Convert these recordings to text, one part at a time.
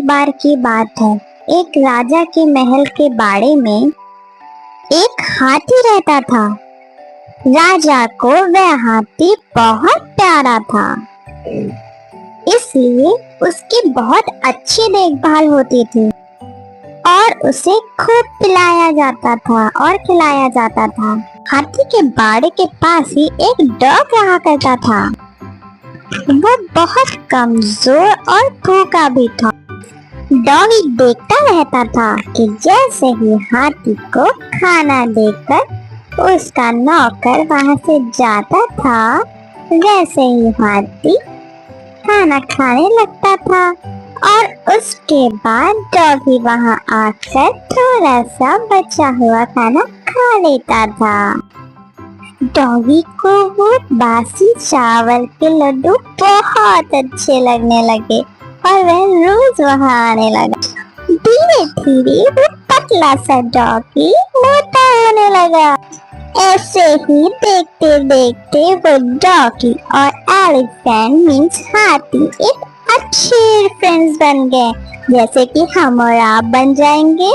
बार की बात है। एक राजा के महल के बाड़े में एक हाथी रहता था। राजा को वह हाथी बहुत प्यारा था, इसलिए उसकी बहुत अच्छी देखभाल होती थी और उसे खूब पिलाया जाता था और खिलाया जाता था। हाथी के बाड़े के पास ही एक डॉग रहा करता था। वो बहुत कमजोर और भूखा भी था। डॉगी देखता रहता था कि जैसे ही हाथी को खाना देकर उसका नौकर वहां से जाता था, वैसे ही हाथी खाना खाने लगता था और उसके बाद डॉगी वहां आकर थोड़ा सा बचा हुआ खाना खा लेता था। डॉगी को वो बासी चावल के लड्डू बहुत अच्छे लगने लगे और वह रोज वहां आने लगा। धीरे धीरे वो पतला सा डॉगी मोटा होने लगा। ऐसे ही देखते देखते वो डॉगी और एलिफेंट मीन्स हाथी एक अच्छे फ्रेंड्स बन गए, जैसे कि हम और आप बन जाएंगे।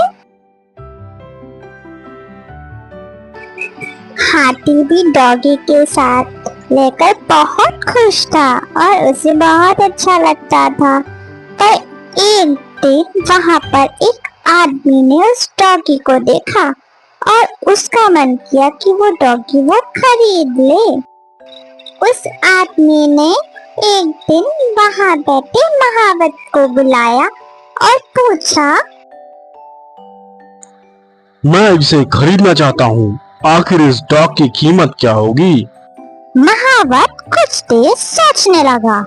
हाथी भी डॉगी के साथ लेकर बहुत खुश था और उसे बहुत अच्छा लगता था। पर एक दिन वहां पर एक आदमी ने उस डॉगी को देखा और उसका मन किया कि वो डॉगी वो खरीद ले। उस आदमी ने एक दिन वहां बैठे महावत को बुलाया और पूछा, मैं इसे खरीदना चाहता हूँ, आखिर इस डॉग की कीमत क्या होगी? महावत कुछ देर सोचने लगा,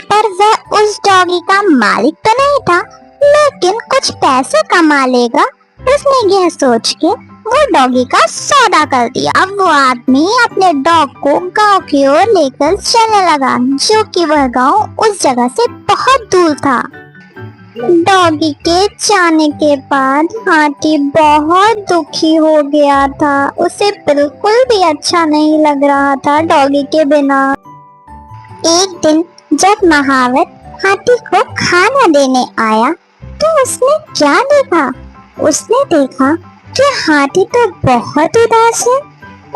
पर वह उस डॉगी का मालिक तो नहीं था, लेकिन कुछ पैसे कमा लेगा। उसने यह सोच के वो डॉगी का सौदा कर दिया। अब वो आदमी अपने डॉग को गांव की ओर लेकर चलने लगा, जो कि वह गांव उस जगह से बहुत दूर था। डॉगी के जाने के बाद हाथी बहुत दुखी हो गया था। उसे बिल्कुल भी अच्छा नहीं लग रहा था डॉगी के बिना। एक दिन जब महावत हाथी को खाना देने आया तो उसने क्या देखा? उसने देखा कि हाथी तो बहुत उदास है।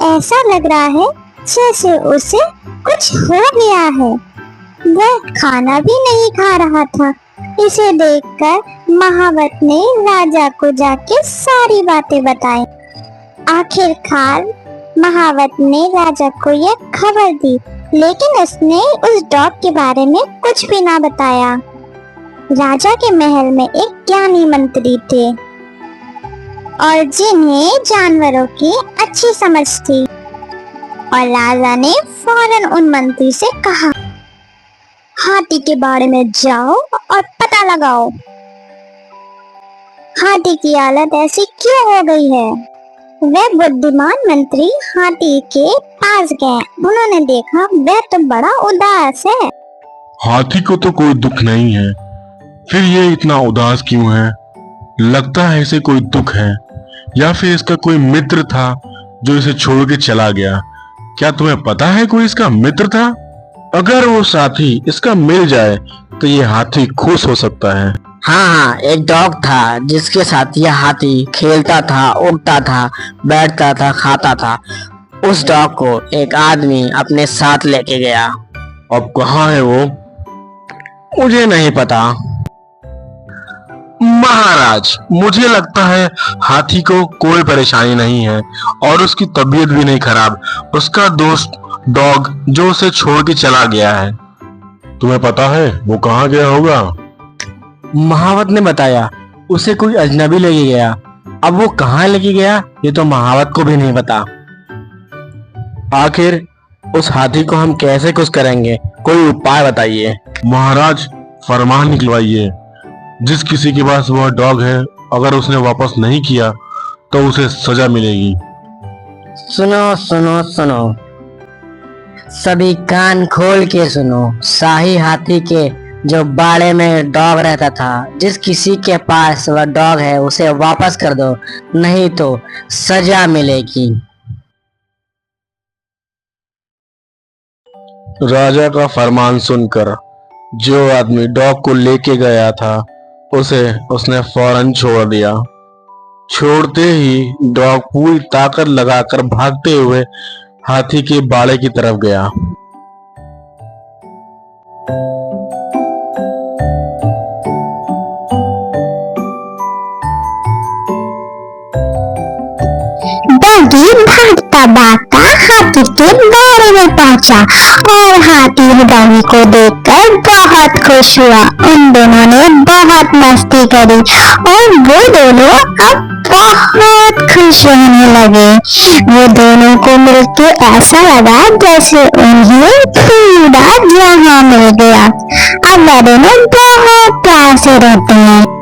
ऐसा लग रहा है जैसे उसे कुछ हो गया है। वह खाना भी नहीं खा रहा था। इसे देखकर महावत ने राजा को जाके सारी बातें बताई। आखिरकार महावत ने राजा को यह खबर दी, लेकिन उसने उस डॉग के बारे में कुछ भी ना बताया। राजा के महल में एक ज्ञानी मंत्री थे और जिन्हें जानवरों की अच्छी समझ थी, और राजा ने फौरन उन मंत्री से कहा, हाथी के बारे में जाओ और पता लगाओ, हाथी की हालत ऐसी क्यों हो गई है। वह बुद्धिमान मंत्री हाथी के पास गए। उन्होंने देखा वह तो बड़ा उदास है। हाथी को तो कोई दुख नहीं है, फिर ये इतना उदास क्यों है? लगता है इसे कोई दुख है, या फिर इसका कोई मित्र था जो इसे छोड़ के चला गया। क्या तुम्हें पता है कोई इसका मित्र था? अगर वो साथी इसका मिल जाए तो ये हाथी खुश हो सकता है। हाँ, एक डॉग था जिसके साथ यह हाथी खेलता था, उड़ता था, बैठता था, खाता था। उस डॉग को एक आदमी अपने साथ लेके गया। अब कहाँ है वो? मुझे नहीं पता। महाराज, मुझे लगता है हाथी को कोई परेशानी नहीं है और उसकी तबीयत भी नहीं खराब। उसका दोस्त डॉग जो उसे छोड़ के चला गया है। तुम्हें पता है वो कहाँ गया होगा? महावत ने बताया उसे कोई अजनबी लेके गया। अब वो कहाँ लेके गया ये तो महावत को भी नहीं पता। आखिर उस हाथी को हम कैसे खुश करेंगे? कोई उपाय बताइए। महाराज, फरमान निकलवाइए, जिस किसी के पास वह डॉग है अगर उसने वापस नहीं किया तो उसे सजा मिलेगी। सुनो सुनो सुनो, सभी कान खोल के सुनो। शाही हाथी के जो बाड़े में डॉग रहता था, जिस किसी के पास वह डॉग है उसे वापस कर दो, नहीं तो सजा मिलेगी। राजा का फरमान सुनकर जो आदमी डॉग को लेके गया था उसे उसने फौरन छोड़ दिया। छोड़ते ही डॉग पूरी ताकत लगाकर भागते हुए हाथी के बाड़े की तरफ गया। डॉगी भागता भागता हाथी के बाड़े में पहुंचा और हाथी डॉगी को देखकर बहुत खुश हुआ। उन दोनों ने बहुत मस्ती करी और वो दोनों अब बहुत खुश रहने लगे। वो दोनों को मिलके ऐसा लगा जैसे उन्हें पूरा जहां मिल गया। अब वो दोनों बहुत प्यार से रहते हैं।